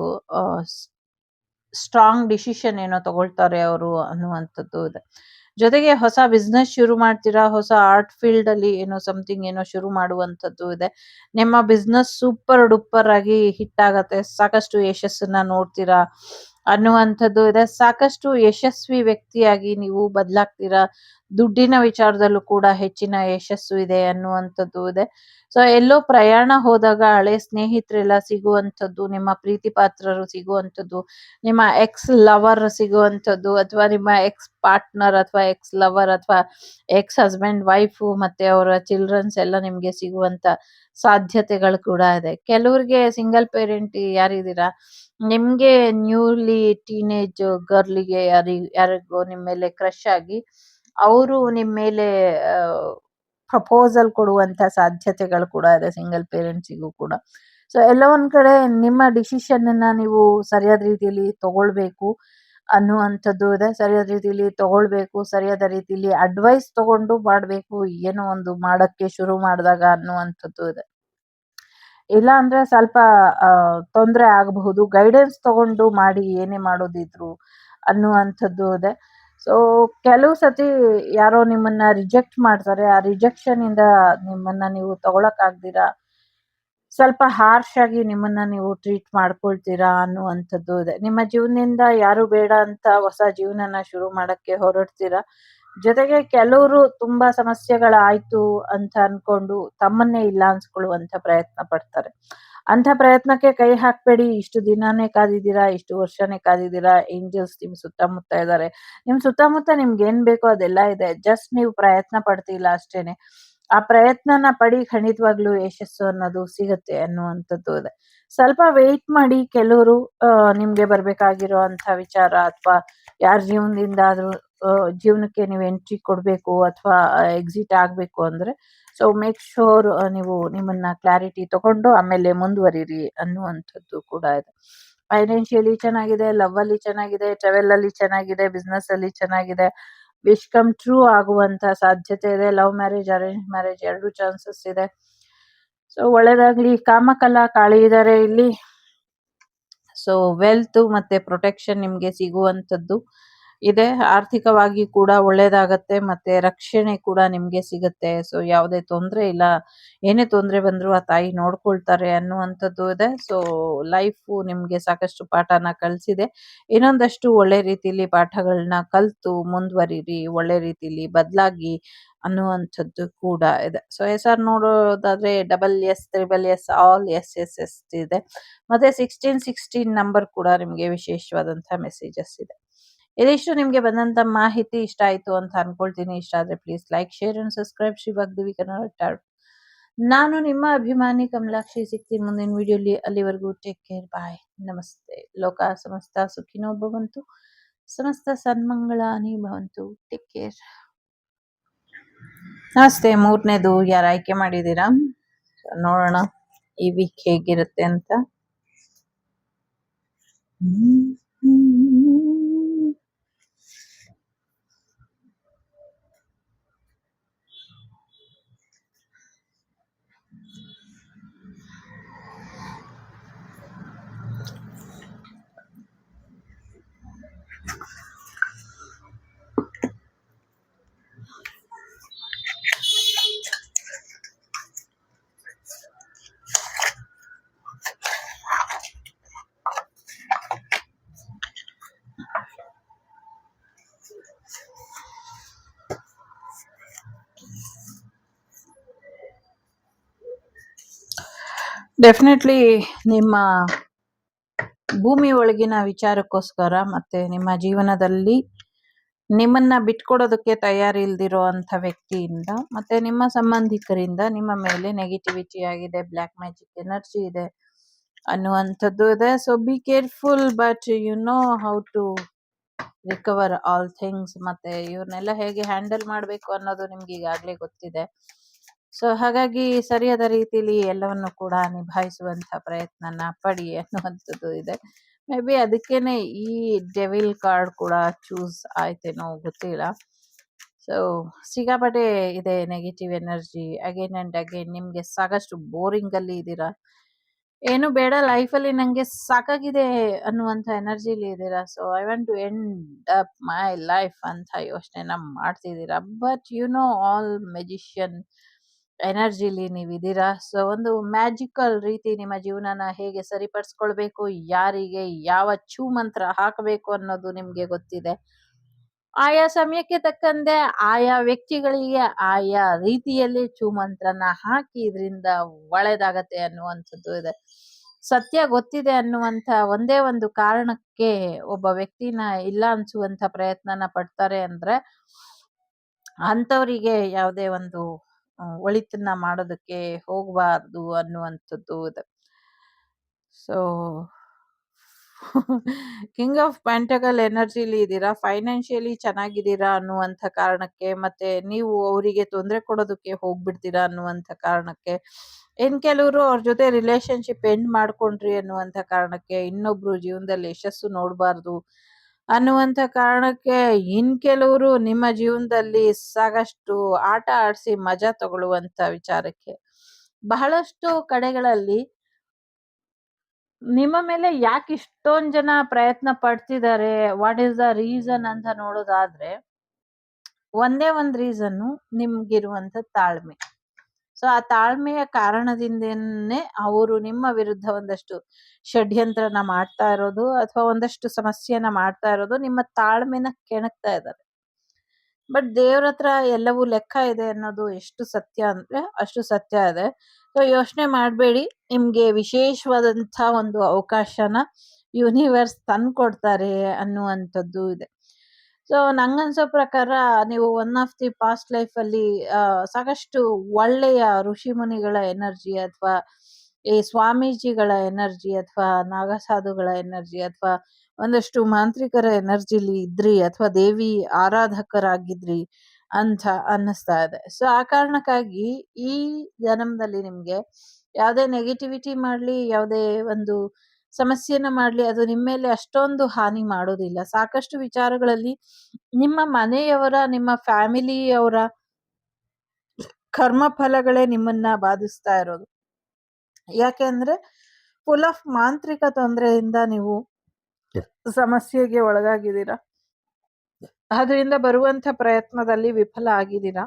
ಸ್ಟ್ರಾಂಗ್ ಡಿಸಿಷನ್ ಏನೋ ತಗೊಳ್ತಾರೆ ಅವರು ಅನ್ನುವಂಥದ್ದು ಇದೆ. ಜೊತೆಗೆ ಹೊಸ ಬಿಸ್ನೆಸ್ ಶುರು ಮಾಡ್ತೀರಾ, ಹೊಸ ಆರ್ಟ್ ಫೀಲ್ಡ್ ಅಲ್ಲಿ ಏನೋ ಸಮಥಿಂಗ್ ಏನೋ ಶುರು ಮಾಡುವಂಥದ್ದು ಇದೆ. ನಿಮ್ಮ ಬಿಸ್ನೆಸ್ ಸೂಪರ್ ಡೂಪರ್ ಆಗಿ ಹಿಟ್ ಆಗತ್ತೆ, ಸಾಕಷ್ಟು ಯಶಸ್ಸನ್ನ ನೋಡ್ತೀರಾ ಅನ್ನುವಂಥದ್ದು ಇದೆ. ಸಾಕಷ್ಟು ಯಶಸ್ವಿ ವ್ಯಕ್ತಿಯಾಗಿ ನೀವು ಬದಲಾಗ್ತೀರಾ. ದುಡ್ಡಿನ ವಿಚಾರದಲ್ಲೂ ಕೂಡ ಹೆಚ್ಚಿನ ಯಶಸ್ಸು ಇದೆ ಅನ್ನುವಂಥದ್ದು ಇದೆ. ಸೊ ಎಲ್ಲೋ ಪ್ರಯಾಣ ಹೋದಾಗ ಹಳೆ ಸ್ನೇಹಿತರೆಲ್ಲ ಸಿಗುವಂಥದ್ದು, ನಿಮ್ಮ ಪ್ರೀತಿ ಪಾತ್ರರು ಸಿಗುವಂಥದ್ದು, ನಿಮ್ಮ ಎಕ್ಸ್ ಲವರ್ ಸಿಗುವಂಥದ್ದು, ಅಥವಾ ನಿಮ್ಮ ಎಕ್ಸ್ ಪಾರ್ಟ್ನರ್ ಅಥವಾ ಎಕ್ಸ್ ಲವರ್ ಅಥವಾ ಎಕ್ಸ್ ಹಸ್ಬೆಂಡ್ ವೈಫು ಮತ್ತೆ ಅವರ ಚಿಲ್ಡ್ರನ್ಸ್ ಎಲ್ಲ ನಿಮ್ಗೆ ಸಿಗುವಂತ ಸಾಧ್ಯತೆಗಳು ಕೂಡ ಇದೆ. ಕೆಲವ್ರಿಗೆ ಸಿಂಗಲ್ ಪೇರೆಂಟ್ ಯಾರಿದ್ದೀರಾ, ನಿಮ್ಗೆ ನ್ಯೂಲಿ ಟೀನೇಜ್ ಗರ್ಲಿಗೆ ಯಾರಿಗೋ ನಿಮ್ ಮೇಲೆ ಕ್ರಶ್ ಆಗಿ ಅವರು ನಿಮ್ ಮೇಲೆ ಪ್ರಪೋಸಲ್ ಕೊಡುವಂತ ಸಾಧ್ಯತೆಗಳು ಕೂಡ ಇದೆ ಸಿಂಗಲ್ ಪೇರೆಂಟ್ಸಿಗೂ ಕೂಡ. ಸೊ ಎಲ್ಲ ಒಂದ್ ಕಡೆ ನಿಮ್ಮ ಡಿಸಿಷನ್ ಅನ್ನ ನೀವು ಸರಿಯಾದ ರೀತಿಯಲ್ಲಿ ತಗೊಳ್ಬೇಕು. ಅನ್ನುವಂಥದ್ದು ಇದೆ. ಸರಿಯಾದ ರೀತಿಲಿ ತಗೊಳ್ಬೇಕು, ಸರಿಯಾದ ರೀತಿಲಿ ಅಡ್ವೈಸ್ ತಗೊಂಡು ಮಾಡ್ಬೇಕು, ಏನೋ ಒಂದು ಮಾಡಕ್ಕೆ ಶುರು ಮಾಡಿದಾಗ ಅನ್ನುವಂಥದ್ದು ಇದೆ. ಇಲ್ಲ ಅಂದ್ರೆ ಸ್ವಲ್ಪ ತೊಂದ್ರೆ ಆಗಬಹುದು. ಗೈಡೆನ್ಸ್ ತಗೊಂಡು ಮಾಡಿ ಏನೇ ಮಾಡೋದಿದ್ರು ಅನ್ನುವಂಥದ್ದು ಇದೆ. ಸೊ ಕೆಲವು ಸತಿ ಯಾರೋ ನಿಮ್ಮನ್ನ ರಿಜೆಕ್ಟ್ ಮಾಡ್ತಾರೆ. ಆ ರಿಜೆಕ್ಷನ್ ಇಂದ ನಿಮ್ಮನ್ನ ನೀವು ತಗೊಳಕ್ಕಾಗ್ದಿರ ಸ್ವಲ್ಪ ಹಾರ್ಷ್ ಆಗಿ ನಿಮ್ಮನ್ನ ನೀವು ಟ್ರೀಟ್ ಮಾಡ್ಕೊಳ್ತೀರಾ ಅನ್ನುವಂಥದ್ದು ಇದೆ. ನಿಮ್ಮ ಜೀವನದಿಂದ ಯಾರು ಬೇಡ ಅಂತ ಹೊಸ ಜೀವನನ ಶುರು ಮಾಡಕ್ಕೆ ಹೊರಡ್ತೀರಾ. ಜೊತೆಗೆ ಕೆಲವರು ತುಂಬಾ ಸಮಸ್ಯೆಗಳಾಯ್ತು ಅಂತ ಅನ್ಕೊಂಡು ತಮ್ಮನ್ನೇ ಇಲ್ಲ ಅನ್ಸ್ಕೊಳ್ಳುವಂತ ಪ್ರಯತ್ನ ಪಡ್ತಾರೆ. ಅಂಥ ಪ್ರಯತ್ನಕ್ಕೆ ಕೈ ಹಾಕ್ಬೇಡಿ. ಇಷ್ಟು ದಿನಾನೇ ಕಾದಿದ್ದೀರಾ, ಇಷ್ಟು ವರ್ಷನೇ ಕಾದಿದ್ದೀರಾ. ಏಂಜಲ್ಸ್ ನಿಮ್ ಸುತ್ತಮುತ್ತ ಇದ್ದಾರೆ. ನಿಮ್ ಸುತ್ತಮುತ್ತ ನಿಮ್ಗೆ ಏನ್ ಬೇಕೋ ಅದೆಲ್ಲ ಇದೆ. ಜಸ್ಟ್ ನೀವು ಪ್ರಯತ್ನ ಪಡ್ತಿಲ್ಲ ಅಷ್ಟೇನೆ. ಆ ಪ್ರಯತ್ನನ ಪಡಿ, ಖಂಡಿತವಾಗ್ಲೂ ಯಶಸ್ಸು ಅನ್ನೋದು ಸಿಗುತ್ತೆ ಅನ್ನುವಂಥದ್ದು ಇದೆ. ಸ್ವಲ್ಪ ವೆಯ್ಟ್ ಮಾಡಿ. ಕೆಲವರು ನಿಮ್ಗೆ ಬರ್ಬೇಕಾಗಿರೋ ಅಂತ ವಿಚಾರ ಅಥವಾ ಯಾರ ಜೀವನದಿಂದಾದ್ರೂ ಜೀವನಕ್ಕೆ ನೀವು ಎಂಟ್ರಿ ಕೊಡ್ಬೇಕು ಅಥವಾ ಎಕ್ಸಿಟ್ ಆಗ್ಬೇಕು ಅಂದ್ರೆ ಸೊ ಮೇಕ್ ಶೋರ್ ನೀವು ನಿಮ್ಮನ್ನ ಕ್ಲಾರಿಟಿ ತಗೊಂಡು ಆಮೇಲೆ ಮುಂದುವರಿರಿ ಅನ್ನುವಂಥದ್ದು ಕೂಡ ಇದೆ. ಫೈನಾನ್ಷಿಯಲಿ ಚೆನ್ನಾಗಿದೆ, ಲವ್ ಅಲ್ಲಿ ಚೆನ್ನಾಗಿದೆ, ಟ್ರಾವೆಲ್ ಅಲ್ಲಿ ಚೆನ್ನಾಗಿದೆ, ಬಿಸ್ನೆಸ್ ಅಲ್ಲಿ ಚೆನ್ನಾಗಿದೆ. ವಿಶ್ ಕಮ್ ಟ್ರೂ ಆಗುವಂತ ಸಾಧ್ಯತೆ ಇದೆ. ಲವ್ ಮ್ಯಾರೇಜ್, ಅರೇಂಜ್ ಮ್ಯಾರೇಜ್ ಎರಡು ಚಾನ್ಸಸ್ ಇದೆ. ಸೊ ಒಳ್ಳೇದಾಗ್ಲಿ. ಕಾಮಕಲಾ ಕಾಳಿ ಇದಾರೆ ಇಲ್ಲಿ. ಸೊ ವೆಲ್ತ್ ಮತ್ತೆ ಪ್ರೊಟೆಕ್ಷನ್ ನಿಮ್ಗೆ ಸಿಗುವಂಥದ್ದು ಇದೆ. ಆರ್ಥಿಕವಾಗಿ ಕೂಡ ಒಳ್ಳೇದಾಗತ್ತೆ ಮತ್ತೆ ರಕ್ಷಣೆ ಕೂಡ ನಿಮ್ಗೆ ಸಿಗುತ್ತೆ. ಸೊ ಯಾವುದೇ ತೊಂದರೆ ಇಲ್ಲ. ಏನೇ ತೊಂದರೆ ಬಂದ್ರು ಆ ತಾಯಿ ನೋಡ್ಕೊಳ್ತಾರೆ ಅನ್ನುವಂಥದ್ದು ಇದೆ. ಸೊ ಲೈಫು ನಿಮ್ಗೆ ಸಾಕಷ್ಟು ಪಾಠನ ಕಲಿಸಿದೆ. ಇನ್ನೊಂದಷ್ಟು ಒಳ್ಳೆ ರೀತಿಲಿ ಪಾಠಗಳನ್ನ ಕಲ್ತು ಮುಂದುವರಿರಿ, ಒಳ್ಳೆ ರೀತಿಲಿ ಬದಲಾಗಿ ಅನ್ನುವಂಥದ್ದು ಕೂಡ ಇದೆ. ಸೊ ಹೆಸರು ನೋಡೋದಾದ್ರೆ SS, SSS, ಆಲ್ SS ಇದೆ. ಮತ್ತೆ 1616 ನಂಬರ್ ಕೂಡ ನಿಮ್ಗೆ ವಿಶೇಷವಾದಂತಹ ಮೆಸೇಜಸ್ ಇದೆ. ಇದಿಷ್ಟು ನಿಮ್ಗೆ ಬಂದಂತ ಮಾಹಿತಿ ಇಷ್ಟ ಆಯ್ತು ಅಂತ ಅನ್ಕೊಳ್ತೀನಿ. ಇಷ್ಟ ಆದ್ರೆ please like, share and subscribe. Shri Vagdevi Kannada tarot. ನಾನು ನಿಮ್ಮ ಅಭಿಮಾನಿ ಕಮಲಾಕ್ಷಿ. ಸಿಗ್ತೀನಿ ಮುಂದಿನ ವಿಡಿಯೋಲಿ. ಅಲ್ಲಿವರೆಗೂ ಟೇಕ್ ಕೇರ್, ಬಾಯ್, ನಮಸ್ತೆ. ಲೋಕ ಸಮಸ್ತ ಸುಖಿನೋ ಭವಂತು, ಸಮಸ್ತ ಸನ್ಮಂಗಳಾನಿ ಭವಂತು. Take care. ನಮಸ್ತೆ. ಮೂರನೇದು ಯಾರು ಆಯ್ಕೆ ಮಾಡಿದ್ದೀರಾ ನೋಡೋಣ ಈ ವೀಕ್ ಹೇಗಿರುತ್ತೆ ಅಂತ. ಡೆಫಿನೆಟ್ಲಿ ನಿಮ್ಮ ಭೂಮಿ ಒಳಗಿನ ವಿಚಾರಕ್ಕೋಸ್ಕರ ಮತ್ತೆ ನಿಮ್ಮ ಜೀವನದಲ್ಲಿ ನಿಮ್ಮನ್ನ ಬಿಟ್ಕೊಡೋದಕ್ಕೆ ತಯಾರಿ ಇಲ್ದಿರೋ ಅಂತ ವ್ಯಕ್ತಿಯಿಂದ ಮತ್ತೆ ನಿಮ್ಮ ಸಂಬಂಧಿಕರಿಂದ ನಿಮ್ಮ ಮೇಲೆ ನೆಗೆಟಿವಿಟಿ ಆಗಿದೆ, ಬ್ಲ್ಯಾಕ್ ಮ್ಯಾಜಿಕ್ ಎನರ್ಜಿ ಇದೆ ಅನ್ನುವಂಥದ್ದು ಇದೆ. So be careful, but you know how to recover all things. ಮತ್ತೆ ಇವ್ರನ್ನೆಲ್ಲ ಹೇಗೆ ಹ್ಯಾಂಡಲ್ ಮಾಡಬೇಕು ಅನ್ನೋದು ನಿಮ್ಗೆ ಈಗಾಗಲೇ ಗೊತ್ತಿದೆ. ಸೊ ಹಾಗಾಗಿ ಸರಿಯಾದ ರೀತಿಲಿ ಎಲ್ಲವನ್ನು ಕೂಡ ನಿಭಾಯಿಸುವಂತ ಪ್ರಯತ್ನನ ಪಡಿ ಅನ್ನುವಂಥದ್ದು ಇದೆ. ಮೇ ಬಿ ಅದಕ್ಕೇನೆ ಈ ಡೆವಿಲ್ ಕಾರ್ಡ್ ಕೂಡ ಚೂಸ್ ಆಯ್ತೇನೋ ಗೊತ್ತಿಲ್ಲ. ಸೊ ಸಿಕ್ಕಾಪಟ್ಟೆ ಇದೆ negative energy. Again and again ನಿಮ್ಗೆ ಸಾಕಷ್ಟು ಬೋರಿಂಗ್ ಅಲ್ಲಿ ಇದ್ದೀರಾ. ಏನು ಬೇಡ ಲೈಫಲ್ಲಿ, ನಂಗೆ ಸಾಕಾಗಿದೆ ಅನ್ನುವಂಥ ಎನರ್ಜಿಲಿ ಇದ್ದೀರಾ. So I want to end up my life ಅಂತ ಯೋಚನೆನ ಮಾಡ್ತಿದ್ದೀರಾ. But you know all magician ಎನರ್ಜಿಲಿ ನೀವಿದ್ದೀರಾ. ಸೊ ಒಂದು ಮ್ಯಾಜಿಕಲ್ ರೀತಿ ನಿಮ್ಮ ಜೀವನನ ಹೇಗೆ ಸರಿಪಡಿಸ್ಕೊಳ್ಬೇಕು, ಯಾರಿಗೆ ಯಾವ ಚೂ ಮಂತ್ರ ಹಾಕಬೇಕು ಅನ್ನೋದು ನಿಮ್ಗೆ ಗೊತ್ತಿದೆ. ಆಯಾ ಸಮಯಕ್ಕೆ ತಕ್ಕಂತೆ ಆಯಾ ವ್ಯಕ್ತಿಗಳಿಗೆ ಆಯಾ ರೀತಿಯಲ್ಲಿ ಚೂ ಮಂತ್ರನ ಹಾಕಿ ಇದರಿಂದ ಒಳ್ಳೇದಾಗತ್ತೆ ಅನ್ನುವಂಥದ್ದು ಇದೆ. ಸತ್ಯ ಗೊತ್ತಿದೆ ಅನ್ನುವಂಥ ಒಂದೇ ಒಂದು ಕಾರಣಕ್ಕೆ ಒಬ್ಬ ವ್ಯಕ್ತಿನ ಇಲ್ಲ ಅನ್ಸುವಂತ ಪ್ರಯತ್ನನ ಪಡ್ತಾರೆ ಅಂದ್ರೆ ಅಂಥವರಿಗೆ ಯಾವುದೇ ಒಂದು ಒಳಿತನ್ನ ಮಾಡೋದಕ್ಕೆ ಹೋಗಬಾರ್ದು ಅನ್ನುವಂಥದ್ದು ಇದೆ. ಸೊ ಕಿಂಗ್ ಆಫ್ ಪ್ಯಾಂಟಗಲ್ ಎನರ್ಜಿಲಿ ಇದ್ದೀರಾ. ಫೈನಾನ್ಷಿಯಲಿ ಚೆನ್ನಾಗಿದ್ದೀರಾ ಅನ್ನುವಂಥ ಕಾರಣಕ್ಕೆ ಮತ್ತೆ ನೀವು ಅವರಿಗೆ ತೊಂದರೆ ಕೊಡೋದಕ್ಕೆ ಹೋಗ್ಬಿಡ್ತೀರಾ ಅನ್ನುವಂಥ ಕಾರಣಕ್ಕೆ, ಇನ್ ಕೆಲವರು ಅವ್ರ ಜೊತೆ ರಿಲೇಶನ್ಶಿಪ್ ಎಂಡ್ ಮಾಡ್ಕೊಂಡ್ರಿ ಅನ್ನುವಂಥ ಕಾರಣಕ್ಕೆ ಇನ್ನೊಬ್ರು ಜೀವನದಲ್ಲಿ ಯಶಸ್ಸು ನೋಡಬಾರ್ದು ಅನ್ನುವಂಥ ಕಾರಣಕ್ಕೆ ಇನ್ ಕೆಲವರು ನಿಮ್ಮ ಜೀವನದಲ್ಲಿ ಸಾಕಷ್ಟು ಆಟ ಆಡಿಸಿ ಮಜಾ ತಗೊಳ್ಳುವಂತ ವಿಚಾರಕ್ಕೆ ಬಹಳಷ್ಟು ಕಡೆಗಳಲ್ಲಿ ನಿಮ್ಮ ಮೇಲೆ ಯಾಕೆ ಇಷ್ಟೊಂದ್ ಜನ ಪ್ರಯತ್ನ ಪಡ್ತಿದ್ದಾರೆ, ವಾಟ್ ಈಸ್ ದ ರೀಸನ್ ಅಂತ ನೋಡೋದಾದ್ರೆ ಒಂದೇ ಒಂದ್ ರೀಸನ್ನು ನಿಮ್ಗಿರುವಂತ ತಾಳ್ಮೆ. ಸೊ ಆ ತಾಳ್ಮೆಯ ಕಾರಣದಿಂದನೇ ಅವರು ನಿಮ್ಮ ವಿರುದ್ಧ ಒಂದಷ್ಟು ಷಡ್ಯಂತ್ರನ ಮಾಡ್ತಾ ಇರೋದು ಅಥವಾ ಒಂದಷ್ಟು ಸಮಸ್ಯೆನ ಮಾಡ್ತಾ ಇರೋದು, ನಿಮ್ಮ ತಾಳ್ಮೆನ ಕೆಣಕ್ತಾ ಇದ್ದಾರೆ. ಬಟ್ ದೇವ್ರ ಹತ್ರ ಎಲ್ಲವೂ ಲೆಕ್ಕ ಇದೆ ಅನ್ನೋದು ಎಷ್ಟು ಸತ್ಯ ಅಂದ್ರೆ ಅಷ್ಟು ಸತ್ಯ ಇದೆ. ಸೊ ಯೋಚನೆ ಮಾಡಬೇಡಿ, ನಿಮ್ಗೆ ವಿಶೇಷವಾದಂಥ ಒಂದು ಅವಕಾಶನ ಯೂನಿವರ್ಸ್ ತಂದ್ಕೊಡ್ತಾರೆ ಅನ್ನುವಂಥದ್ದು ಇದೆ. ಸೊ ನಂಗನ್ಸೋ ಪ್ರಕಾರ ನೀವು ಒನ್ ಆಫ್ ದಿ ಪಾಸ್ಟ್ ಲೈಫಲ್ಲಿ ಸಾಕಷ್ಟು ಒಳ್ಳೆಯ ಋಷಿ ಮುನಿಗಳ ಎನರ್ಜಿ ಅಥವಾ ಈ ಸ್ವಾಮೀಜಿಗಳ ಎನರ್ಜಿ ಅಥವಾ ನಾಗಸಾಧುಗಳ ಎನರ್ಜಿ ಅಥವಾ ಒಂದಷ್ಟು ಮಾಂತ್ರಿಕರ ಎನರ್ಜಿಲಿ ಇದ್ರಿ ಅಥವಾ ದೇವಿ ಆರಾಧಕರಾಗಿದ್ರಿ ಅಂತ ಅನ್ನಿಸ್ತಾ ಇದೆ. ಸೊ ಆ ಕಾರಣಕ್ಕಾಗಿ ಈ ಜನ್ಮದಲ್ಲಿ ನಿಮ್ಗೆ ಯಾವುದೇ ನೆಗೆಟಿವಿಟಿ ಮಾಡ್ಲಿ, ಯಾವುದೇ ಒಂದು ಸಮಸ್ಯೆನ ಮಾಡ್ಲಿ, ಅದು ನಿಮ್ಮ ಮೇಲೆ ಅಷ್ಟೊಂದು ಹಾನಿ ಮಾಡೋದಿಲ್ಲ. ಸಾಕಷ್ಟು ವಿಚಾರಗಳಲ್ಲಿ ನಿಮ್ಮ ಮನೆಯವರ, ನಿಮ್ಮ ಫ್ಯಾಮಿಲಿಯವರ ಕರ್ಮ ಫಲಗಳೇ ನಿಮ್ಮನ್ನ ಬಾಧಿಸ್ತಾ ಇರೋದು. ಯಾಕೆಂದ್ರೆ ಫುಲ್ ಆಫ್ ಮಾಂತ್ರಿಕ ತೊಂದರೆಯಿಂದ ನೀವು ಸಮಸ್ಯೆಗೆ ಒಳಗಾಗಿದ್ದೀರಾ. ಅದರಿಂದ ಬರುವಂತ ಪ್ರಯತ್ನದಲ್ಲಿ ವಿಫಲ ಆಗಿದ್ದೀರಾ.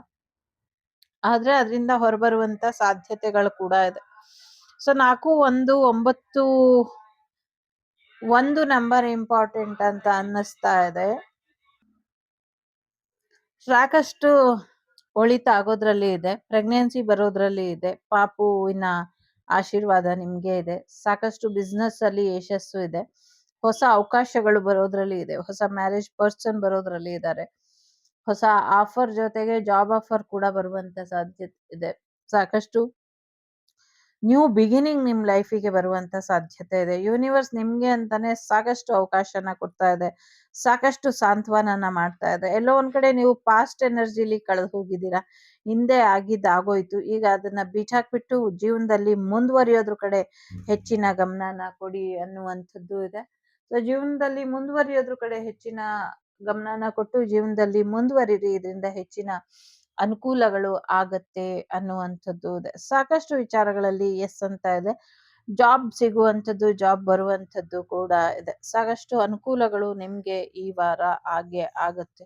ಆದ್ರೆ ಅದರಿಂದ ಹೊರಬರುವಂತ ಸಾಧ್ಯತೆಗಳು ಕೂಡ ಇದೆ. ಸೊ 4, 1, 9 ಒಂದು ನಂಬರ್ ಇಂಪಾರ್ಟೆಂಟ್ ಅಂತ ಅನ್ನಿಸ್ತಾ ಇದೆ. ಸಾಕಷ್ಟು ಒಳಿತಾಗೋದ್ರಲ್ಲಿ ಇದೆ, ಪ್ರೆಗ್ನೆನ್ಸಿ ಬರೋದ್ರಲ್ಲಿ ಇದೆ, ಪಾಪುವಿನ ಆಶೀರ್ವಾದ ನಿಮ್ಗೆ ಇದೆ, ಸಾಕಷ್ಟು ಬಿಸ್ನೆಸ್ ಅಲ್ಲಿ ಯಶಸ್ಸು ಇದೆ, ಹೊಸ ಅವಕಾಶಗಳು ಬರೋದ್ರಲ್ಲಿ ಇದೆ, ಹೊಸ ಮ್ಯಾರೇಜ್ ಪರ್ಸನ್ ಬರೋದ್ರಲ್ಲಿ ಇದ್ದಾರೆ, ಹೊಸ ಆಫರ್ ಜೊತೆಗೆ ಜಾಬ್ ಆಫರ್ ಕೂಡ ಬರುವಂತ ಸಾಧ್ಯತೆ ಇದೆ, ಸಾಕಷ್ಟು ನ್ಯೂ ಬಿಗಿನಿಂಗ್ ನಿಮ್ ಲೈಫಿಗೆ ಬರುವಂತ ಸಾಧ್ಯತೆ ಇದೆ. ಯೂನಿವರ್ಸ್ ನಿಮ್ಗೆ ಅಂತಾನೆ ಸಾಕಷ್ಟು ಅವಕಾಶನ ಕೊಡ್ತಾ ಇದೆ, ಸಾಕಷ್ಟು ಸಾಂತ್ವನನ ಮಾಡ್ತಾ ಇದೆ. ಎಲ್ಲೋ ಒಂದ್ ಕಡೆ ನೀವು ಪಾಸ್ಟ್ ಎನರ್ಜಿಲಿ ಕಳೆದು ಹೋಗಿದ್ದೀರಾ, ಹಿಂದೆ ಆಗಿದ್ದಾಗೋಯ್ತು, ಈಗ ಅದನ್ನ ಬಿಟ್ಟಾಕ್ಬಿಟ್ಟು ಜೀವನದಲ್ಲಿ ಮುಂದುವರಿಯೋದ್ರ ಕಡೆ ಹೆಚ್ಚಿನ ಗಮನನ ಕೊಡಿ ಅನ್ನುವಂಥದ್ದು ಇದೆ. ಸೊ ಜೀವನದಲ್ಲಿ ಮುಂದುವರಿಯೋದ್ರ ಕಡೆ ಹೆಚ್ಚಿನ ಗಮನನ ಕೊಟ್ಟು ಜೀವನದಲ್ಲಿ ಮುಂದುವರಿರಿ, ಇದರಿಂದ ಹೆಚ್ಚಿನ ಅನುಕೂಲಗಳು ಆಗತ್ತೆ ಅನ್ನುವಂಥದ್ದು ಇದೆ. ಸಾಕಷ್ಟು ವಿಚಾರಗಳಲ್ಲಿ ಎಸ್ ಅಂತ ಇದೆ. ಜಾಬ್ ಸಿಗುವಂಥದ್ದು, ಜಾಬ್ ಬರುವಂಥದ್ದು ಕೂಡ ಇದೆ. ಸಾಕಷ್ಟು ಅನುಕೂಲಗಳು ನಿಮ್ಗೆ ಈ ವಾರ ಆಗತ್ತೆ.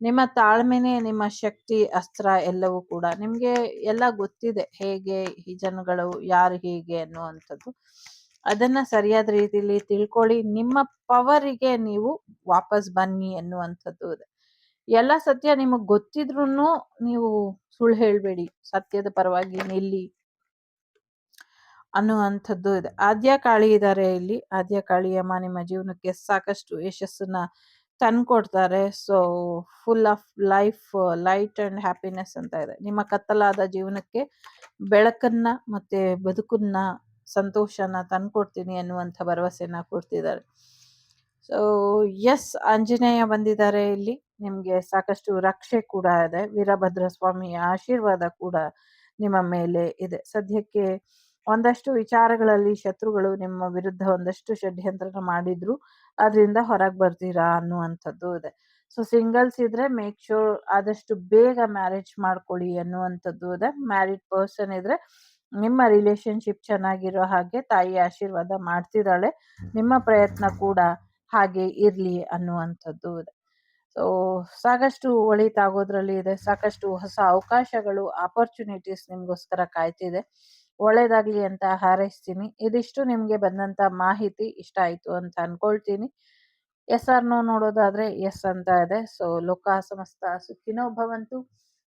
ನಿಮ್ಮ ತಾಳ್ಮೆನೆ ನಿಮ್ಮ ಶಕ್ತಿ, ಅಸ್ತ್ರ ಎಲ್ಲವೂ ಕೂಡ. ನಿಮ್ಗೆ ಎಲ್ಲ ಗೊತ್ತಿದೆ, ಹೇಗೆ ಈ ಜನಗಳು ಯಾರು ಹೇಗೆ ಅನ್ನುವಂಥದ್ದು. ಅದನ್ನ ಸರಿಯಾದ ರೀತಿಯಲ್ಲಿ ತಿಳ್ಕೊಳ್ಳಿ, ನಿಮ್ಮ ಪವರಿಗೆ ನೀವು ವಾಪಸ್ ಬನ್ನಿ ಅನ್ನುವಂಥದ್ದು ಇದೆ. ಎಲ್ಲ ಸತ್ಯ ನಿಮಗ್ ಗೊತ್ತಿದ್ರುನು ನೀವು ಸುಳ್ಳು ಹೇಳ್ಬೇಡಿ, ಸತ್ಯದ ಪರವಾಗಿ ನಿಲ್ಲಿ ಅನ್ನುವಂಥದ್ದು ಇದೆ. ಆದ್ಯಕಾಳಿ ಇದ್ದಾರೆ ಇಲ್ಲಿ. ಆದ್ಯಕಾಳಿ ಅಮ್ಮ ನಿಮ್ಮ ಜೀವನಕ್ಕೆ ಸಾಕಷ್ಟು ಯಶಸ್ಸನ್ನ ತಂದ್ಕೊಡ್ತಾರೆ. So full of life, light and happiness ಅಂತ ಇದೆ. ನಿಮ್ಮ ಕತ್ತಲಾದ ಜೀವನಕ್ಕೆ ಬೆಳಕನ್ನ ಮತ್ತೆ ಬದುಕನ್ನ, ಸಂತೋಷನ ತಂದ್ಕೊಡ್ತೀನಿ ಅನ್ನುವಂಥ ಭರವಸೆನ ಕೊಡ್ತಿದ್ದಾರೆ. ಸೊ ಎಸ್, ಆಂಜನೇಯ ಬಂದಿದ್ದಾರೆ ಇಲ್ಲಿ. ನಿಮ್ಗೆ ಸಾಕಷ್ಟು ರಕ್ಷೆ ಕೂಡ ಇದೆ, ವೀರಭದ್ರ ಸ್ವಾಮಿಯ ಆಶೀರ್ವಾದ ಕೂಡ ನಿಮ್ಮ ಮೇಲೆ ಇದೆ. ಸದ್ಯಕ್ಕೆ ಒಂದಷ್ಟು ವಿಚಾರಗಳಲ್ಲಿ ಶತ್ರುಗಳು ನಿಮ್ಮ ವಿರುದ್ಧ ಒಂದಷ್ಟು ಷಡ್ಯಂತ್ರನ ಮಾಡಿದ್ರು, ಅದರಿಂದ ಹೊರಗೆ ಬರ್ತೀರಾ ಅನ್ನುವಂಥದ್ದು ಇದೆ. ಸೊ ಸಿಂಗಲ್ಸ್ ಇದ್ರೆ ಮೇಕ್ ಶೋರ್ ಆದಷ್ಟು ಬೇಗ ಮ್ಯಾರೇಜ್ ಮಾಡ್ಕೊಳ್ಳಿ ಅನ್ನುವಂಥದ್ದು ಇದೆ. ಮ್ಯಾರಿಡ್ ಪರ್ಸನ್ ಇದ್ರೆ ನಿಮ್ಮ ರಿಲೇಶನ್ಶಿಪ್ ಚೆನ್ನಾಗಿರೋ ಹಾಗೆ ತಾಯಿ ಆಶೀರ್ವಾದ ಮಾಡ್ತಿದ್ದಾಳೆ, ನಿಮ್ಮ ಪ್ರಯತ್ನ ಕೂಡ ಹಾಗೆ ಇರ್ಲಿ ಅನ್ನುವಂಥದ್ದು ಇದೆ. ಸೊ ಸಾಕಷ್ಟು ಒಳಿತಾಗೋದ್ರಲ್ಲಿ ಇದೆ, ಸಾಕಷ್ಟು ಹೊಸ ಅವಕಾಶಗಳು, ಆಪರ್ಚುನಿಟೀಸ್ ನಿಮ್ಗೋಸ್ಕರ ಕಾಯ್ತಿದೆ. ಒಳ್ಳೇದಾಗ್ಲಿ ಅಂತ ಹಾರೈಸ್ತೀನಿ. ಇದಿಷ್ಟು ನಿಮ್ಗೆ ಬಂದಂತ ಮಾಹಿತಿ ಇಷ್ಟ ಆಯ್ತು ಅಂತ ಅನ್ಕೊಳ್ತೀನಿ. ಎಸ್ ಆರ್ ನೋ ನೋಡೋದಾದ್ರೆ ಎಸ್ ಅಂತ ಇದೆ. ಸೊ ಲೋಕ ಸಮಸ್ತ ಸುಖಿನೋ ಭವಂತು,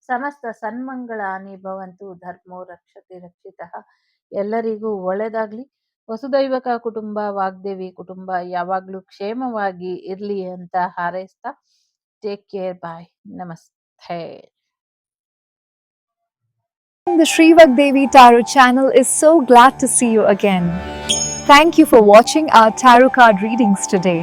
ಸಮಸ್ತ ಸನ್ಮಂಗಳಾನಿ ಭವಂತು, ಧರ್ಮೋ ರಕ್ಷತೆ ರಕ್ಷಿತಃ. ಎಲ್ಲರಿಗೂ ಒಳ್ಳೇದಾಗ್ಲಿ. ವಸುದೈವಕ ಕುಟುಂಬ, ವಾಗ್ದೇವಿ ಕುಟುಂಬ ಯಾವಾಗ್ಲೂ ಕ್ಷೇಮವಾಗಿ ಇರ್ಲಿ ಅಂತ ಹಾರೈಸ್ತಾ ಟೇಕ್ ಕೇರ್, ಬಾಯ್, ನಮಸ್ತೆ. The Sri Vagdevi Tarot channel is so glad to see you again. Thank you for watching our tarot card readings today.